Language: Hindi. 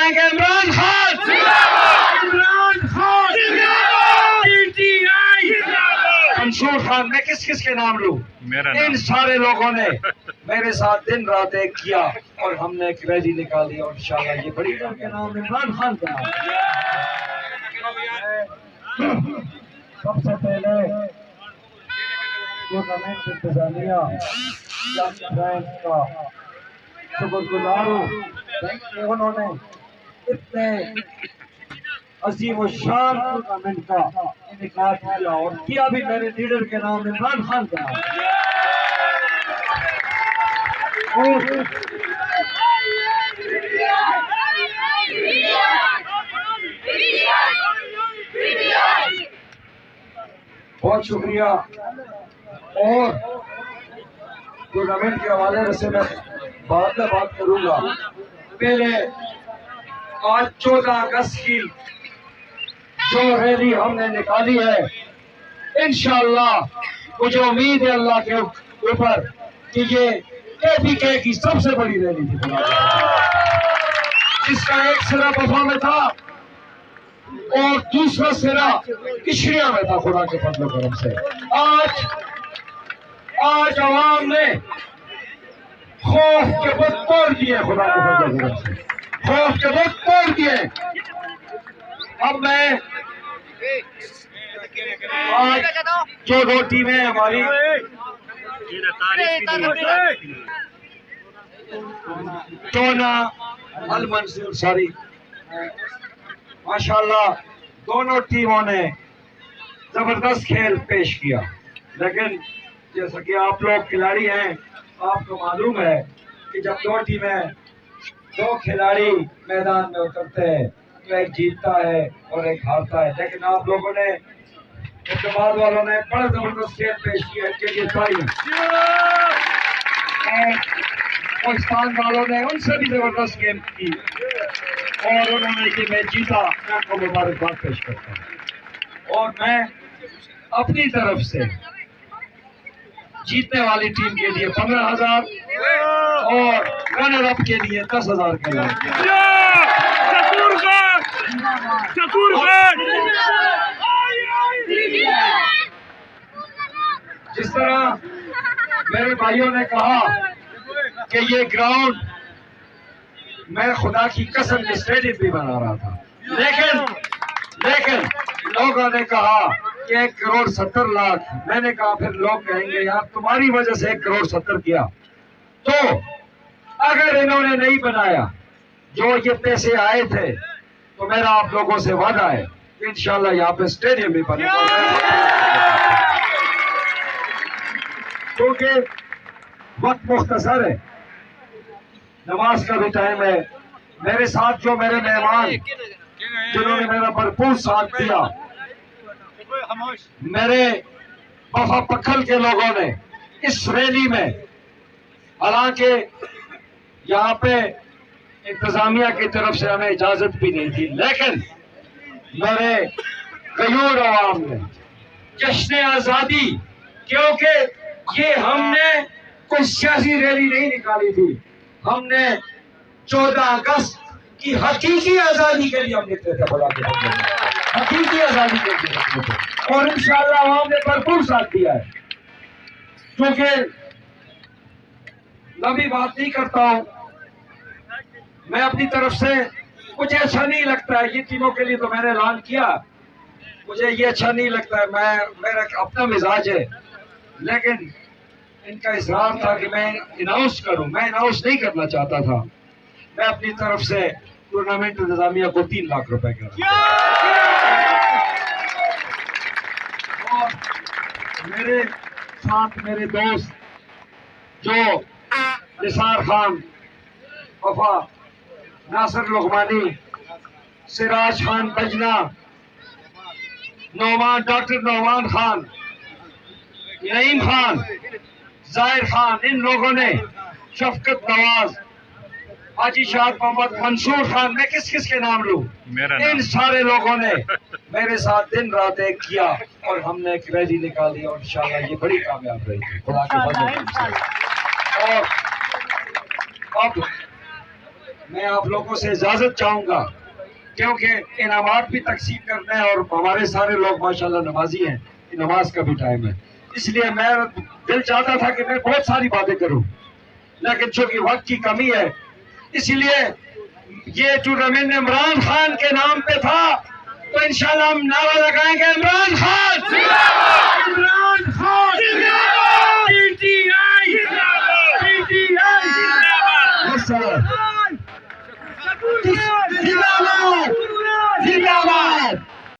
कहेंगे इमरान खान, इमरान खान, PTI, मंसूर खान। मैं किस किस के नाम लूं? इन सारे लोगों ने मेरे साथ दिन रात एक किया और हमने एक रैली निकाली और इंशाल्लाह ये बड़ी काम के नाम इमरान खान का नाम। सबसे पहले टूर्नामेंट इंतजामिया का शुक्रगुजार हूँ, उन्होंने इतने अजीम और शान टूर्नामेंट का इनेकाद किया और किया भी मेरे लीडर के नाम इमरान खान का नाम। बहुत शुक्रिया। और टूर्नामेंट के हवाले से मैं बाद में बात करूंगा। पहले आज 14 अगस्त की जो रैली हमने निकाली है, इंशाअल्लाह मुझे उम्मीद है अल्लाह के ऊपर कि ये KPK की सबसे बड़ी रैली थी, जिसका एक सिरा बफा में था और दूसरा सिरा इशरिया में था। खुदा के फजल करम से आज आवाम ने खौफ के वक्त तोड़ दिए, खुदा के फजल करम से खौफ के वक्त तोड़ दिए। अब मैं आज जो 2 टीमें हमारी टोना अल मंसूर सॉरी माशाल्लाह दोनों टीमों ने जबरदस्त खेल पेश किया, लेकिन जैसा कि आप लोग खिलाड़ी हैं, आपको मालूम है कि जब 2 टीमें 2 खिलाड़ी मैदान में उतरते हैं तो एक जीतता है और एक हारता है। लेकिन आप लोगों ने, इस्लामाबाद वालों ने बड़ा जबरदस्त खेल पेश किया, इनके लिए तारीफ। पाकिस्तान वालों ने उनसे भी जबरदस्त गेम की और उन्होंने ये मैच जीता। मैं उनको मुबारकबाद पेश करता हूँ और मैं अपनी तरफ से जीतने वाली टीम के लिए 15,000 और रनर अप के लिए 10,000 के जिस तरह मेरे भाइयों ने कहा कि ये ग्राउंड मैं खुदा की कसम स्टेडियम भी बना रहा था, लेकिन लोगों ने कहा कि 1,70,00,000। मैंने कहा फिर लोग कहेंगे यार तुम्हारी वजह से 1,70,00,000 किया। तो अगर इन्होंने नहीं बनाया जो ये पैसे आए थे, तो मेरा आप लोगों से वादा है कि इंशाल्लाह यहाँ पे स्टेडियम भी बनेगा। क्योंकि वक्त मुख्तसर है, नमाज का भी टाइम है। मेरे साथ जो मेरे मेहमान जिन्होंने मेरा भरपूर साथ दिया, मेरे वफा पखल के लोगों ने इस रैली में, हालांकि यहाँ पे इंतजामिया की तरफ से हमें इजाजत भी नहीं थी, लेकिन मेरे गयूर अवाम ने जश्न आजादी, क्योंकि ये हमने कोई सियासी रैली नहीं निकाली थी, हमने 14 अगस्त की हकीकी आजादी के लिए हम निकले थे, खुदा के फजल से हकीकी आजादी के लिए निकले थे और इंशाअल्लाह अवाम ने भरपूर साथ दिया है। क्योंकि लंबी बात नहीं करता हूं, मैं अपनी तरफ से, मुझे अच्छा नहीं लगता है ये टीमों के लिए, तो मैंने ऐलान किया, मुझे ये अच्छा नहीं लगता है, मेरा अपना मिजाज है, लेकिन इनका इसरार था कि मैं अनाउंस करूं। मैं अनाउंस नहीं करना चाहता था। मैं अपनी तरफ से टूर्नामेंट इंतजामिया को 3 लाख रुपए का और मेरे साथ मेरे दोस्त जो निसार खान, वफा नासिर लुकमानी, सिराज खान बजना, डॉक्टर नौमान खान, नईम खान, जाहिर खान, इन लोगों ने, शफकत नवाज, हाजी शाद मोहम्मद, मंसूर खान, मैं किस किस के नाम लूं? इन सारे लोगों ने मेरे साथ दिन रात एक किया और हमने एक रैली निकाली और इंशाल्लाह ये बड़ी कामयाब रही खुदा के फजल से। और अब मैं आप लोगों से इजाजत चाहूंगा, क्योंकि इनामात भी तकसीम करना है और हमारे सारे लोग माशाल्लाह नमाजी हैं, नमाज का भी टाइम है। इसलिए मैं दिल चाहता था कि मैं बहुत सारी बातें करूं, लेकिन चूंकि वक्त की कमी है, इसलिए ये टूर्नामेंट इमरान खान के नाम पे था, तो इंशाल्लाह हम नारा लगाएंगे इमरान खान, इमरान